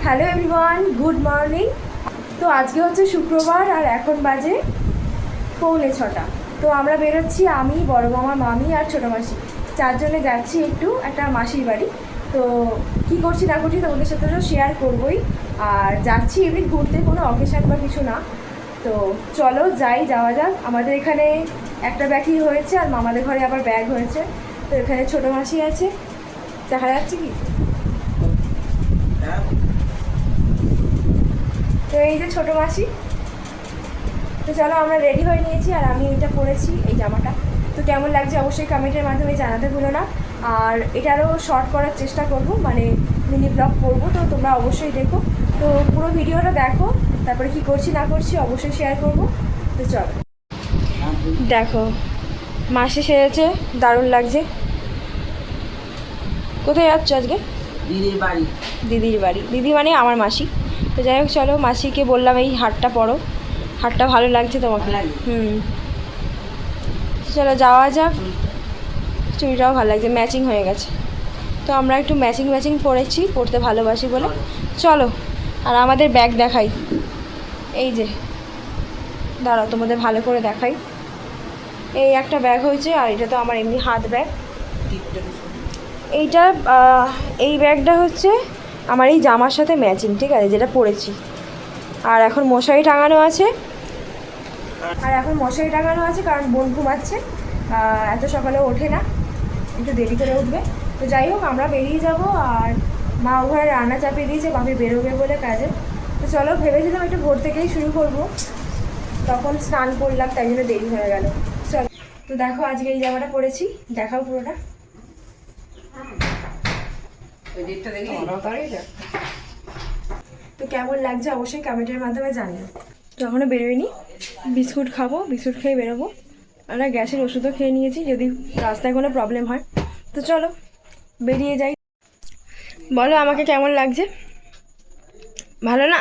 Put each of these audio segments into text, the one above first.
Hello everyone, good morning. তো আজকে হচ্ছে শুক্রবার আর এখন বাজে 6:45। তো আমরা বেরোচ্ছি, আমি, বড় মামা, মামি আর ছোটো মাসি, চারজনে যাচ্ছি একটু একটা মাসির বাড়ি। তো কী করছি না করছি তোমাদের সাথে তো শেয়ার করবোই। আর যাচ্ছি এমনি ঘুরতে, কোনো অকেশান বা কিছু না। তো চলো যাওয়া যাক। আমাদের এখানে একটা ব্যাগই হয়েছে আর মামাদের ঘরে আবার ব্যাগ হয়েছে। তো এখানে ছোটো মাসি আছে, দেখা যাচ্ছে কি? তো এই যে ছোটো মাসি। তো চলো আমরা রেডি হয়ে নিয়েছি আর আমি এইটা পরেছি, এই জামাটা। তো কেমন লাগছে অবশ্যই কমেন্টের মাধ্যমে জানাতে ভুলো না। আর এটারও শর্ট করার চেষ্টা করব, মানে মিনি ব্লগ করবো। তো তোমরা অবশ্যই দেখো, তো পুরো ভিডিওটা দেখো, তারপরে কি করছি না করছি অবশ্যই শেয়ার করব। তো চলো দেখো, মাসি সেরেছে, দারুণ লাগছে। কোথায় যাচ্ছ আজকে? দিদির বাড়ি। দিদির বাড়ি, দিদি মানে আমার মাসি। তো যাই হোক, চলো মাসিকে বললাম এই হারটা পরো, হারটা ভালো লাগছে তোমাকে। চলো যাওয়া যাক। চুড়িটাও ভালো লাগছে, ম্যাচিং হয়ে গেছে। তো আমরা একটু ম্যাচিং পরেছি, পরতে ভালোবাসি বলে। চলো, আর আমাদের ব্যাগ দেখাই। এই যে দাঁড়াও, তোমাদের ভালো করে দেখাই। এই একটা ব্যাগ হয়েছে, আর এটা তো আমার এমনি হাত ব্যাগ। এইটা এই ব্যাগটা হচ্ছে আমার এই জামার সাথে ম্যাচিং, ঠিক আছে, যেটা পরেছি। আর এখন মশারি টাঙানো আছে, কারণ বোন ঘুমাচ্ছে, এত সকালে ওঠে না, একটু দেরি করে উঠবে। তো যাই হোক, আমরা বেরিয়ে যাব। আর মা ওখানে রান্না চাপিয়ে দিয়েছে, বাপি বেরোবে বলে কাজে। তো চলো, ভেবেছিলাম একটু ভোর থেকেই শুরু করব, তখন স্নান করলাম, তাই জন্য দেরি হয়ে গেল। চলো, তো দেখো আজকে এই জামাটা পরেছি, দেখাও পুরোটা। তো কেমন লাগছে অবশ্যই কমেন্টের মাধ্যমে জানিও। তো এখনও বেরোয়নি, বিস্কুট খাবো, বিস্কুট খেয়ে বেরোবো। আমরা গ্যাসের ওষুধও খেয়ে নিয়েছি, যদি রাস্তায় কোনো প্রবলেম হয়। তো চলো বেরিয়ে যাই। বলো আমাকে কেমন লাগছে? ভালো না?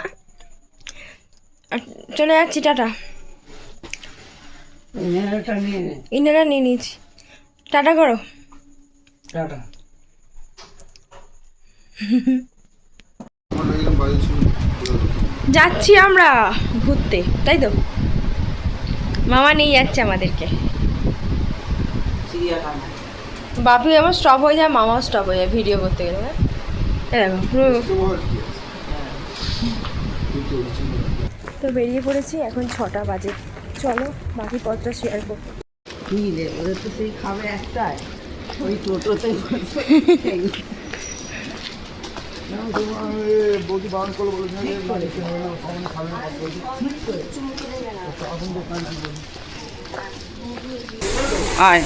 চলে যাচ্ছি, টাটা। ইনারা নিয়ে নিয়েছি, টাটা করো। টাটা। যাচ্ছি আমরা ঘুরতে, তাই তো? মামা নিয়ে যাচ্ছে আমাদেরকে। বাপি আমার স্টপ হয়ে যায়, মামাও স্টপ হয়ে যায় ভিডিও করতে গেলে। তো বেরিয়ে পড়েছি, এখন 6টা বাজে। চলো বাকি পথটা শেয়ার করবো। কি রে, ওরা তো সেই খাবে একটাই, ওই টোটোতে আয়।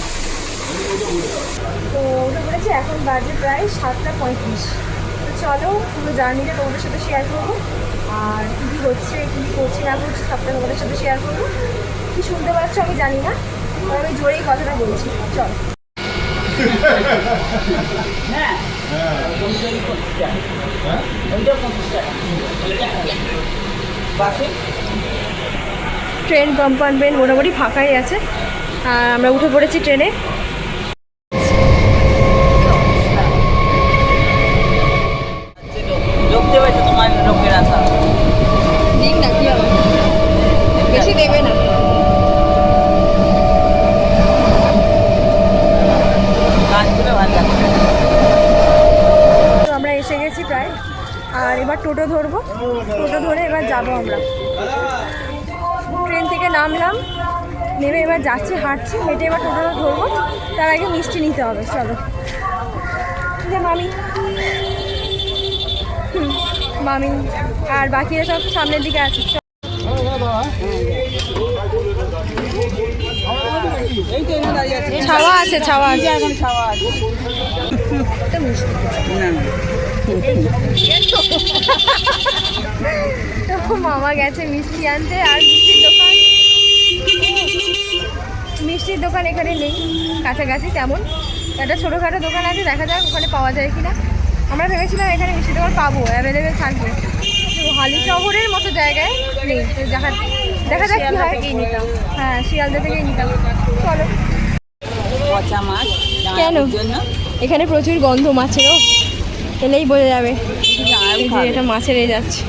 তো ওটা বলেছি, এখন বাজে প্রায় 7:35। তো চলো পুরো জার্নিটা তোমাদের সাথে শেয়ার করবো, আর কী কী হচ্ছে, কী কী করছি না করছি সবটা তোমাদের সাথে শেয়ার করবো। কী শুনতে পাচ্ছ আমি জানি না, তবে আমি জোরেই কথাটা বলছি। চলো। ট্রেন কম্পার্টমেন্ট মোটামুটি ফাঁকাই আছে, আর আমরা উঠে পড়েছি ট্রেনে। তোমার লোকের আসা ঠিক না, কি হবে, বেশি দেবে না। কাজগুলো ভালো লাগছে। তো আমরা এসে গেছি প্রায়, আর এবার টোটো ধরবো। টোটো ধরে এবার যাবো আমরা। ট্রেন থেকে নামলাম, নেমে এবার যাচ্ছি, হাঁটছি, হেঁটে এবার টোটোটা ধরবো। তার আগে মিষ্টি নিতে হবে। চলো, যে মামি, মামি আর বাকিরা সব সামনের দিকে আছে। ছাওয়া আছে, ছাওয়া আছে, এখন খাওয়া আছে। তো মামা গেছে মিষ্টি আনতে, আর মিষ্টির দোকান এখানে নেই কাছাকাছি তেমন। একটা ছোটোখাটো দোকান আছে, দেখা যাক ওখানে পাওয়া যায় কিনা। আমরা ভেবেছিলাম এখানে মিষ্টির দোকান পাবো, অ্যাভেলেবেল থাকবে, হালি শহরের মতো জায়গায় নেই। তো দেখা যাক কি হয়। হ্যাঁ, শিয়ালদা থেকেই নিতাম। চলো। পচা মাছ কেন? এখানে প্রচুর গন্ধ মাছেরও, এলেই বোঝা যাবে। জামাই এই যে এটা মাছের এ যাচ্ছে।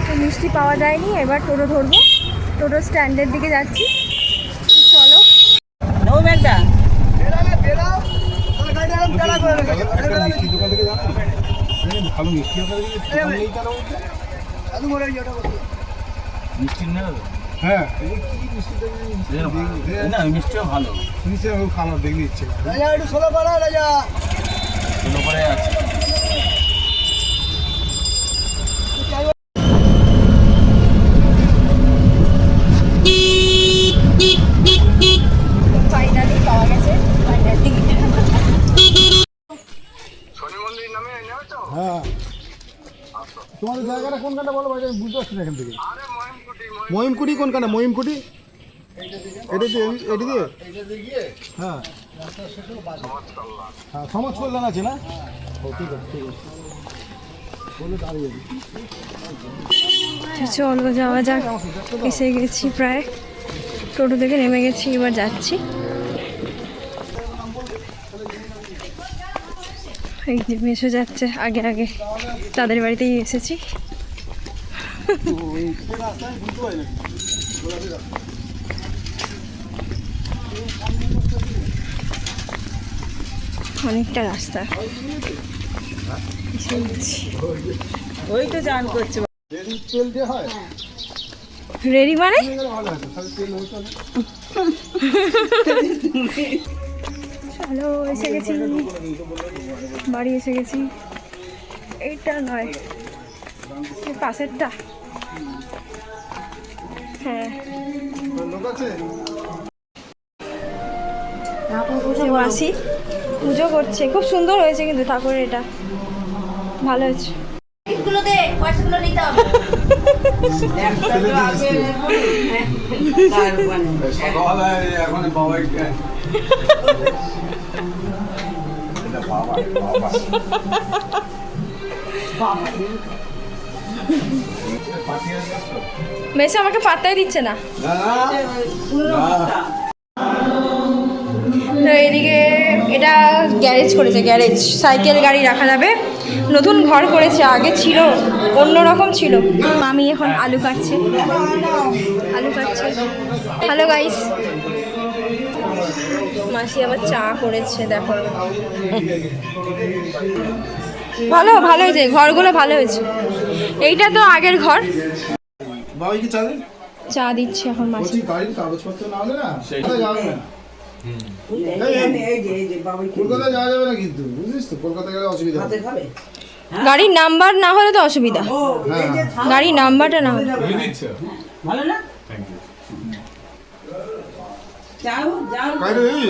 তো মিষ্টি পাওয়া যায়নি, এবার টোটো ধরবো, টোটো স্ট্যান্ডের দিকে যাচ্ছি। চলো নো ম্যাগদা ভালো মিষ্টি মিষ্টি হ্যাঁ না মিষ্টিও ভালো মিষ্টি খাবার দেখলে ইচ্ছে একটু ষোলো করে রাজা ষোলো করে আছে। ফাইনালি পাওয়া গেছে হ্যাঁ তোমাদের জায়গাটা কোনখানটা বলো ভাই, আমি বুঝতে পারছি না এখান থেকে। মহিমকুটি কোনখানে? মহিমকুটি এটা দিয়ে এটি দিয়ে হ্যাঁ হ্যাঁ সমাজ কল্যাণ আছে না? ও ঠিক আছে ঠিক আছে বলে দাঁড়িয়ে চলো যাওয়া যাক। এসে গেছি প্রায়, টোটো থেকে নেমে গেছি, এবার যাচ্ছি। এই যে মেসো যাচ্ছে আগে আগে, তাদের বাড়িতেই এসেছি। অনেকটা রাস্তা এসে গেছি। ওই তো জান করছে তেল দিয়ে হয় রেডি মানে ভালো আছে তাহলে তেল হতো না। চলো এসে গেছি, বাড়ি এসে গেছি। এইটা নয়, এই পাশেরটা। হ্যাঁ লোক আছে মাসি পুজো করছে, খুব সুন্দর হয়েছে কিন্তু ঠাকুরের এটা, ভালো হয়েছে। এখন বাবা মেসে আমাকে পাত্তাই দিচ্ছে না। তো এদিকে এটা গ্যারেজ করেছে, গ্যারেজ সাইকেল গাড়ি রাখা যাবে, নতুন ঘর করেছে, আগে ছিল অন্যরকম ছিল। মামি এখন আলু কাটছে, আলু কাটছে। হ্যালো গাইস, মাসি আবার চা করেছে, দেখো ভালো ভালো হয়েছে, ঘরগুলো ভালো হয়েছে। এইটা তো আগের ঘর। বাবা কি চালেন চা দিচ্ছে এখন মাসি। বলছি গাড়ির কাগজপত্র না হলে না সেটা যাবে না। কলকাতায় যাওয়া যাবে না কিন্তু, বুঝলিস তো, কলকাতা গেলে অসুবিধা হবে। গাড়ির নাম্বার না হলে তো অসুবিধা, গাড়ির নাম্বারটা না হলে। ভালো না বাইরে এই?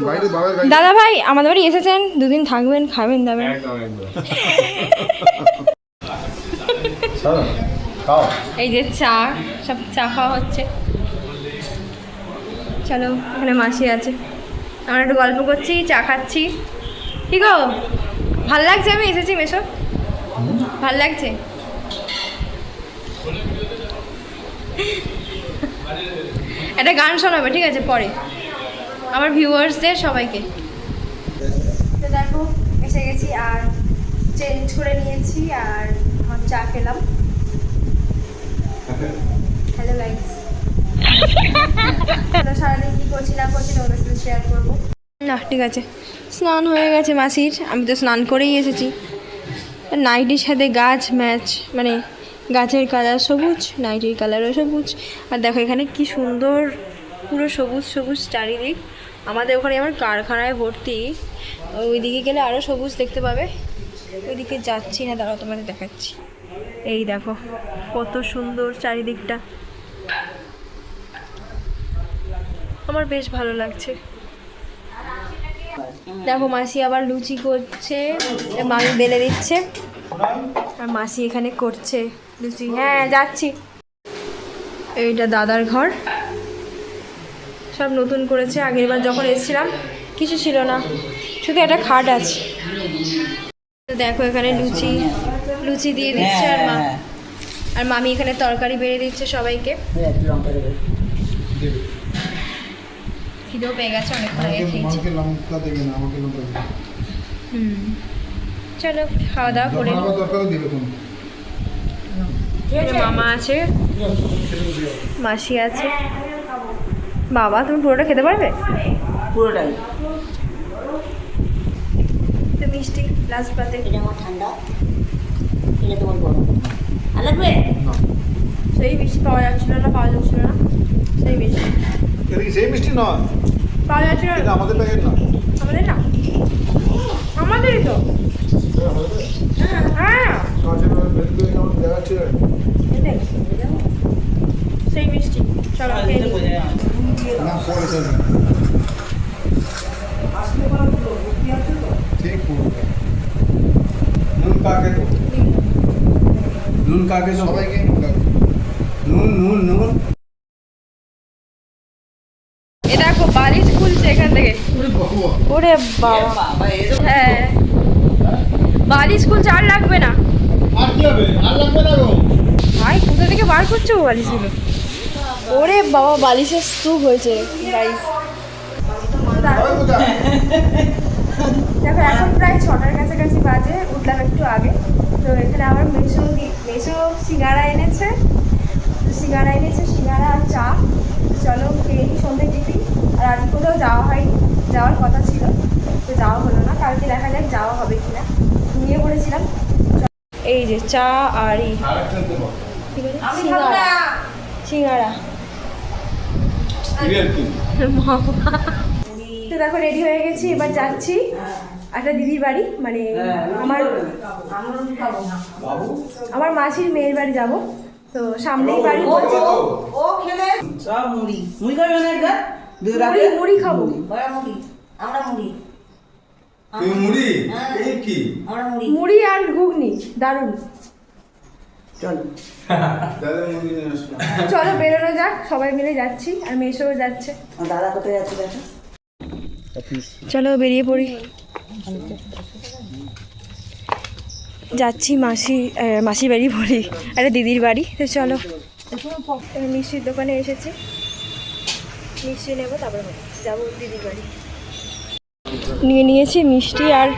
বাইরে বাবার গাড়ি দাদা ভাই আমাদের বাড়ি এসেছেন, দুদিন থাকবেন, খাবেন দাবেন। এই যে চা, সব চা খাওয়া হচ্ছে। চলো, এখানে মাসি আছে, আমরা একটু গল্প করছি, চা খাচ্ছি। কি গো, ভাল লাগছে? আমি এসেছি মেসো, ভাল লাগছে? একটা গান শোনাবে, ঠিক আছে, পরে আমার ভিউয়ার্সদের সবাইকে। তো দেখো এসে গেছি, আর চেঞ্জ করে নিয়েছি, আর আমার চা খেলাম। হ্যালো গাইস, সারাদিন কী করছি না করছি তোমাদের সাথে শেয়ার করবো না। ঠিক আছে, স্নান হয়ে গেছে মাসির, আমি তো স্নান করেই এসেছি। নাইটির সাথে গাছ ম্যাচ, মানে গাছের কালার সবুজ, নাইটির কালারও সবুজ। আর দেখো এখানে কি সুন্দর, পুরো সবুজ সবুজ চারিদিক। আমাদের ওখানে আমার কারখানায় ভর্তি, ওইদিকে গেলে আরও সবুজ দেখতে পাবে। ওইদিকে যাচ্ছি না, দাঁড়াও তোমাদের দেখাচ্ছি। এই দেখো কত সুন্দর চারিদিকটা, আমার বেশ ভালো লাগছে। দেখো মাসি আবার লুচি করছে, মামি বেলে দিচ্ছে, আর মাসি এখানে করছে লুচি। হ্যাঁ যাচ্ছি। এইটা দাদার ঘর, সব নতুন করেছে, আগের বার যখন এসেছিলাম কিছু ছিল না, শুধু একটা খাট আছে। তো দেখো এখানে লুচি লুচি দিয়ে দিচ্ছে, আর মামি এখানে তরকারি বেড়ে দিচ্ছে সবাইকে। খিদেও পেয়ে গেছে, অনেকক্ষণ আগে খেয়েছি। চলো খাওয়া দাওয়া করে যখন আবার দরকার দিবে তুমি মামা আছে, মাসি আছে। বাবা তুমি পুরোটা খেতে পারবে? পুরোটাই। তো মিষ্টি লাস্ট পাতে। এটা আমার ঠান্ডা, এটা তোমার গরম। আর লাগবে? সেই মিষ্টি পাওয়া যাচ্ছিল না, পাওয়া যাচ্ছিল না, সেই মিষ্টি এটা কি সেই মিষ্টি নয়, পাওয়া যাচ্ছিল এটা না। আমাদের প্যাকেট না। আমাদের না, আমাদেরই তো। হ্যাঁ কাঁচের ভেতরে তৈরি আমার দেখা ছিল। এটাই। সেই মিষ্টি চলো খেয়ে নিই। না পরে চলবে ঠিক পুরো নুন কাকে তো নুন কাকে তো সবাইকে নুন লাগবে। নুন নুন নুন এ দেখো বালিশ খুলছে এখান থেকে। ওরে বাবা, ওরে বাবা, বাবা এরকম হ্যাঁ বালিশ খুলছে, আর লাগবে না। আর কি হবে, আর লাগবে না গো। ভাই কোথা থেকে বার করছো বালিশগুলো? ওরে বাবা বালিশের স্তূপ হয়েছে গাইস। সবাই কোথায়? দেখো এখন প্রায় 6টার কাছাকাছি বাজে, উঠলাম একটু আগে। তো এখানে আমার মেসো সিঙ্গারা এনেছে, সিঙ্গারা আর চা। চলো খেয়ে নিই সন্ধ্যে টিফিন। আর আজকে কোথাও যাওয়া হয়নি, যাওয়ার কথা ছিল তো যাওয়া হলো না, কালকে দেখা যাক যাওয়া হবে কিনা। ঘুমিয়ে পড়েছিলাম। এই যে চা আর এই আরেকটা দেবো। সিঙ্গারা। সিরিয়াল কি তো দেখো রেডি হয়ে গেছি, এবার যাচ্ছি একটা দিদির বাড়ি, মানে আমার মাসির মেয়ের বাড়ি যাব। তো সামনেই বাড়ি বলছে। ও খেলে সব মুড়ি মুড়ি খাবে না একটা মুড়ি খাবো। বড় মুড়ি, আমরা মুড়ি। তুই মুড়ি এই কি আমরা মুড়ি। মুড়ি আর ঘুগনি দারুণ। চলো দাদা মুড়ি নিয়ে আসলাম চলো বেরোনো যাক, সবাই মিলে যাচ্ছি আর মেসোও যাচ্ছে। আমার দাদা কোথায় যাচ্ছে দেখো। চলো বেরিয়ে পড়ি। যাচ্ছি মাসির বাড়ি পড়ি, একটা দিদির বাড়ি। তো চলো মিষ্টির দোকানে এসেছি, মিষ্টি নেবো, তারপরে যাবো দিদির বাড়ি। নিয়েছি মিষ্টি আর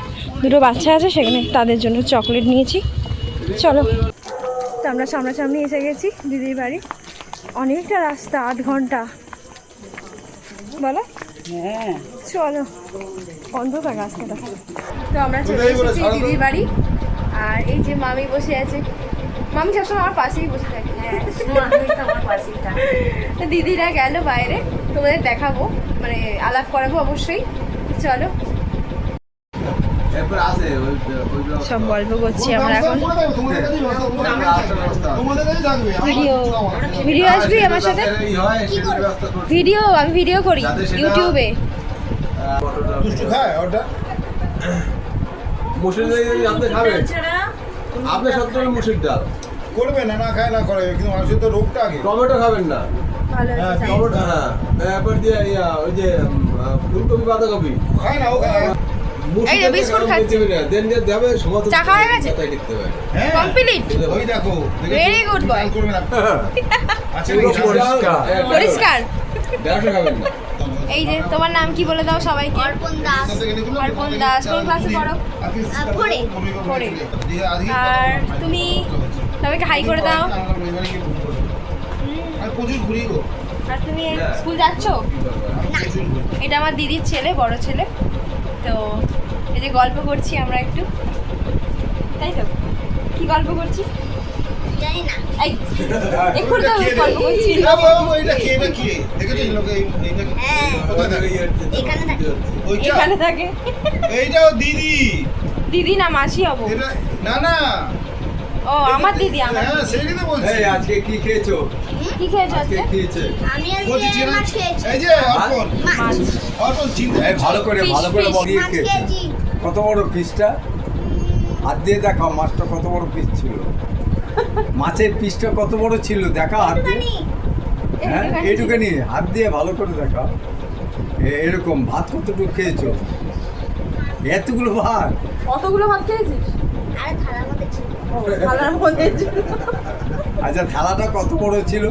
দুটো বাচ্চা আছে সেখানে, তাদের জন্য চকলেট নিয়েছি। চলো তো আমরা সামনাসামনি এসে গেছি দিদির বাড়ি। অনেকটা রাস্তা, 8 ঘন্টা বলো। হ্যাঁ চলো অন্ধকার রাস্তাটা। তো আমরা চলে এসেছি দিদির বাড়ি। আর এই যে মামি বসে আছে, মামি সবসময় আমার পাশেই বসে থাকে। তো দিদিরা গেল বাইরে, তোমাদের দেখাবো, মানে আলাপ করাবো অবশ্যই। চলো এরপর আসে সব গল্প করছি আমরা এখন। তোমাদের কাছেই থাকবে। ভিডিও আসবি আমার সাথে? আমি ভিডিও করি ইউটিউবে। দুষ্টু খায় ওটা। মুসুর ডাল যদি আপনি খাবেন, আপনি সত্য মুসুর ডাল করবে না, না খায় না করে, কিন্তু মানুষের তো রোগটা আগে। টমেটো খাবেন না। ভালো হ্যাঁ, হয়েছে। টমেটো হ্যাঁ, এরপর দিয়ে ওই যে ফুলকপি বাঁধাকপি খায় না ও খায়। এই যে বিস্কুট খাচ্ছি। চা খাওয়া হয়ে গেছে? হ্যাঁ কমপ্লিট। ওই দেখো Very good boy. করবে না। আচ্ছা পুরো পরিষ্কার। পরিষ্কার। ব্যবসা খাবেন না। এই যে তোমার নাম কি বলে দাও সবাইকে? অর্পণ দাস। অর্পণ দাস। কোন ক্লাসে পড়ো? ফোরে। ফোরে। আর তুমি সবাইকে হাই করে দাও। আর প্রচুর ঘুরি গো। আর তুমি স্কুল যাচ্ছ? এটা আমার দিদির ছেলে, বড় ছেলে। তো এই যে গল্প করছি আমরা একটু, তাই তো? কি গল্প করছি? জানি না। এই এক্ষুনি তো গল্প করছি। এটা বাবা, এটা কি, এটা কি? দেখেছিস লোকে এইটা কি? হ্যাঁ। কোথায় থাকে? এখানে থাকে। ওইটা? এখানে থাকে। এইটাও দিদি। দিদি না মাসি হবো। এটা না না। ও আমার দিদি, আমার হ্যাঁ, দিদি। সেটাই তো বলছি। এই আজকে কি খেয়েছো? কি খেয়েছো আজকে আজকে? খেয়েছে আমি বলছি আজকে চিনা- মাছ খেয়েছি। এই যে অর্পণ, মাছ। অর্পণ চিনতে এই ভালো করে Fish, ভালো করে fish, বগিয়ে মাছ খেয়েছে। খেয়েছি। কত বড় পিসটা? হাত দিয়ে দেখাও মাছটা কত বড় পিস ছিল। মাছের পিসটা কত বড় ছিল দেখাও হাত দিয়ে। জানি। হ্যাঁ এইটুখানি হাত দিয়ে ভালো করে দেখাও। এরকম ভাত কতটুকু খেয়েছো? এতগুলো ভাত? কতগুলো ভাত খেয়েছিস? আরে থালার মধ্যে ছিল। থালার মধ্যে ছিল। আচ্ছা থালাটা কত বড় ছিল?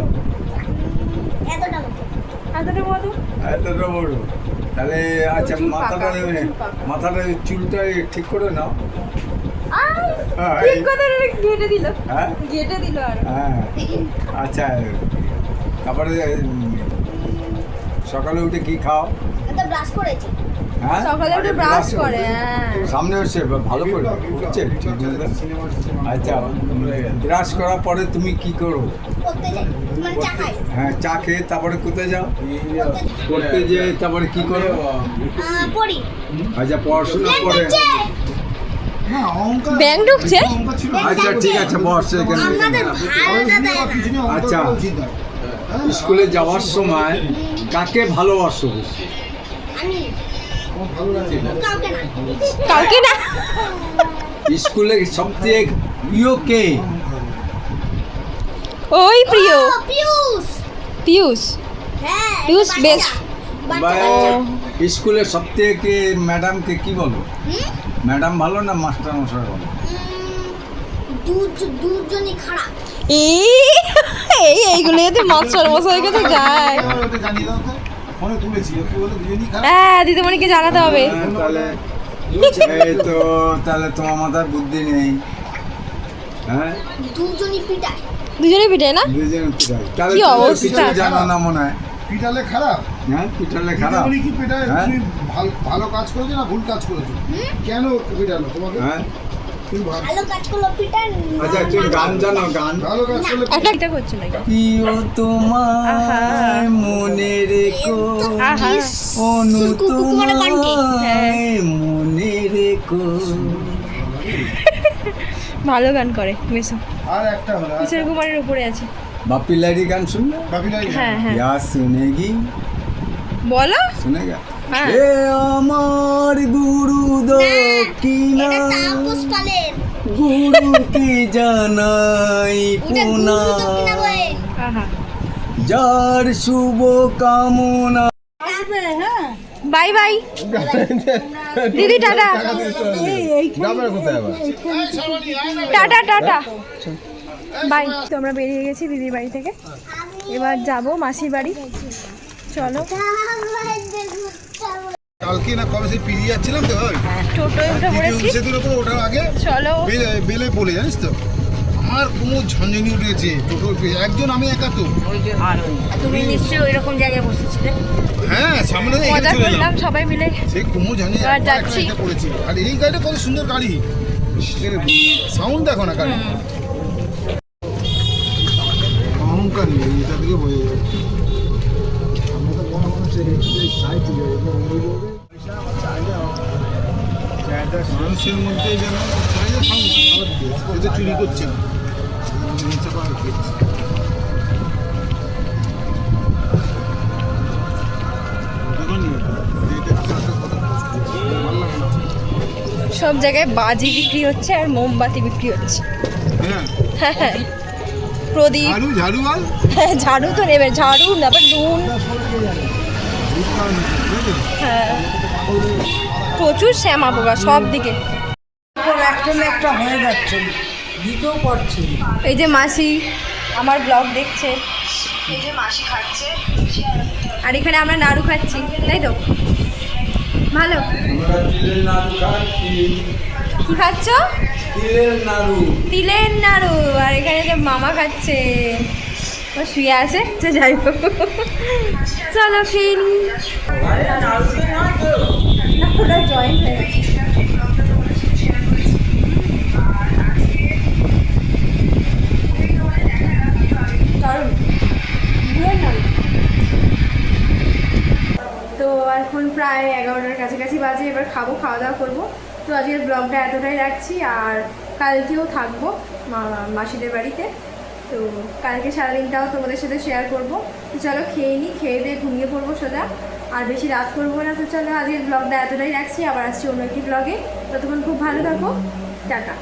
এতটা মতো। এতটা মতো? এতটা বড়। তাহলে আচ্ছা প্রচুর মাথাটা পাকা, প্রচুর পাকা। মাথাটা চুলটা ঠিক করে নাও। ঠিক কথা ঘেটে দিল, হ্যাঁ ঘেটে দিল আর হ্যাঁ আচ্ছা তারপরে সকালে উঠে কি খাও? তো ব্রাশ করেছি। হ্যাঁ সকালে উঠে ব্রাশ করে, হ্যাঁ। সামনে হচ্ছে ভালো করে উঠছে আচ্ছা ব্রাশ করার পরে তুমি কি করো? করতে যাই, মানে চা খাই। হ্যাঁ চা খেয়ে তারপরে কোথায় যাও? করতে যে তারপরে কি করো? পড়ি। আচ্ছা পড়াশোনা করে না অঙ্ক ব্যাংক ঢুকছে? আচ্ছা ঠিক আছে বস এখানে আমাদের ভাড়াটা দেয় না। আচ্ছা স্কুলে যাওয়ার সময় কাকে ভালোবাসো বেশি? আমি কাউকে না। কালকে না, স্কুলে সবথেকে প্রিয় কে? ওই প্রিয় ও, পিয়ুষ। পিয়ুষ, হ্যাঁ, পিয়ুষ বাচ্চা, best। বাচ্চা, বা বাচ্চা। স্কুলে সবথেকে ম্যাডামকে কি বলো? হুম? ম্যাডাম ভালো না মাস্টার মশাই ভালো? দুজনই খারাপ। এইগুলো যদি মাস্টার মশাই কাছে যায়, জানিয়ে দাও তো ফোনে তুলেছি কি বলে দুজনই খারাপ। হ্যাঁ দিদিমণিকে জানাতে হবে। হ্যাঁ, তাহলে এই তো তাহলে তোমার মাথার বুদ্ধি নেই। হ্যাঁ দুজনই পিটায়। দুজনেই পিঠে না? দুজন পিটাই তাহলে কি তুমি অবস্থা? কিছু জানো না মনে হয়। পিটালে খারাপ? হ্যাঁ পিটালে খারাপ। পিটালে কি পিটায়? হ্যাঁ? তুমি ভালো কাজ করেছো না ভুল কাজ করেছো? কেন পিটালো তোমাকে? হ্যাঁ তুমি ভালো কাজ করলো পিটায়। আচ্ছা তুমি গান জানো? গান ভালো কাজ করলে একটা এটা করছো নাকি? প্রিয় তোমায় আহা। মনে রেখো আহা। অনু কুকুমার কণ্ঠে। তোমায় মনে রেখো। ভালো গান করে বেশ, আর একটা হলো কিশোর কুমারের উপরে আছে। বাপি লাইরি গান শুনলে? বাপিলাই হ্যাঁ হ্যাঁ ইয়া শুনেগি বলো। শুনেগা হ্যাঁ। এ আমার গুরু দক্ষিণা এটা তাপস পালের। গুরু কি জানাই ওটা গুরু পুনা দক্ষিণা বলে। আহা, যার শুভ কামনা। বাই বাই দিদি, টাটা যাবে কোথায় আবার? Tata tata bye. তো আমরা বেরিয়ে গেছি দিদির বাড়ি থেকে, এবার যাব মাসির বাড়ি। চলো কালকে না কবে সেই পিড়িয়ে যাচ্ছিলাম তো ওই টোটোয় উঠে পড়েছি, সেতুর উপর ওঠার আগে চলো। বেলে পড়ে জানিস তো আমার কোনো ঝনঝনি উঠে গেছে টোটো একজন আমি একা তো। তুমি নিশ্চয়ই ওই রকম জায়গায় বসেছিলে। হ্যাঁ সামনে দিয়ে এখানে মজা চলে করলাম এলাম সবাই মিলে। সেই কুমো ঝনঝনি এবার যাচ্ছি। পড়েছি আর এই গাড়িটা কত সুন্দর গাড়ি, সাউন্ড দেখো না গাড়ি। অহংকার নেই এটা থেকে বোঝা যায়। আমরা তো বড় মানুষের সাইতে যাই মানুষের মধ্যে যেন চুরি করছে না হিংসা করা হচ্ছে। সব জায়গায় বাজি বিক্রি হচ্ছে আর মোমবাতি বিক্রি হচ্ছে। হ্যাঁ হ্যাঁ, প্রদীপ, ঝাড়ু ঝাড়ু আর হ্যাঁ, ঝাড়ু তো নেবে, ঝাড়ু তারপর নুন, হ্যাঁ প্রচুর শ্যামা পোকা সব দিকে। একটা হয়ে যাচ্ছে, দিতেও পারছি। এই যে মাসি আমার ব্লগ দেখছে, এই যে মাসি খাচ্ছে আর এখানে আমরা নাড়ু খাচ্ছি, তাই তো? ভালো। কি খাচ্ছ? তিলের নাড়ু। আর এখানে যে মামা খাচ্ছে, ও শুয়ে আছে। তো যাই হোক, চলো খেয়ে নি। ওটা জয়েন্ট হয়ে গেছে। তো এখন প্রায় 11টার কাছাকাছি বাজে, এবার খাবো, খাওয়া দাওয়া করবো। তো আজকের ব্লগটা এতটাই রাখছি, আর কালকেও থাকবো মাসিদের বাড়িতে। তো কালকে সারাদিনটাও তোমাদের সাথে শেয়ার করবো। তো চলো খেয়ে নিই, খেয়ে দিয়ে ঘুমিয়ে পড়বো সোজা, আর বেশি রাত করবো না। তো চলো আজকের ব্লগটা এতটাই রাখছি, আবার আসছি অন্য একটি ব্লগে। ততক্ষণ খুব ভালো থাকো, টাটা।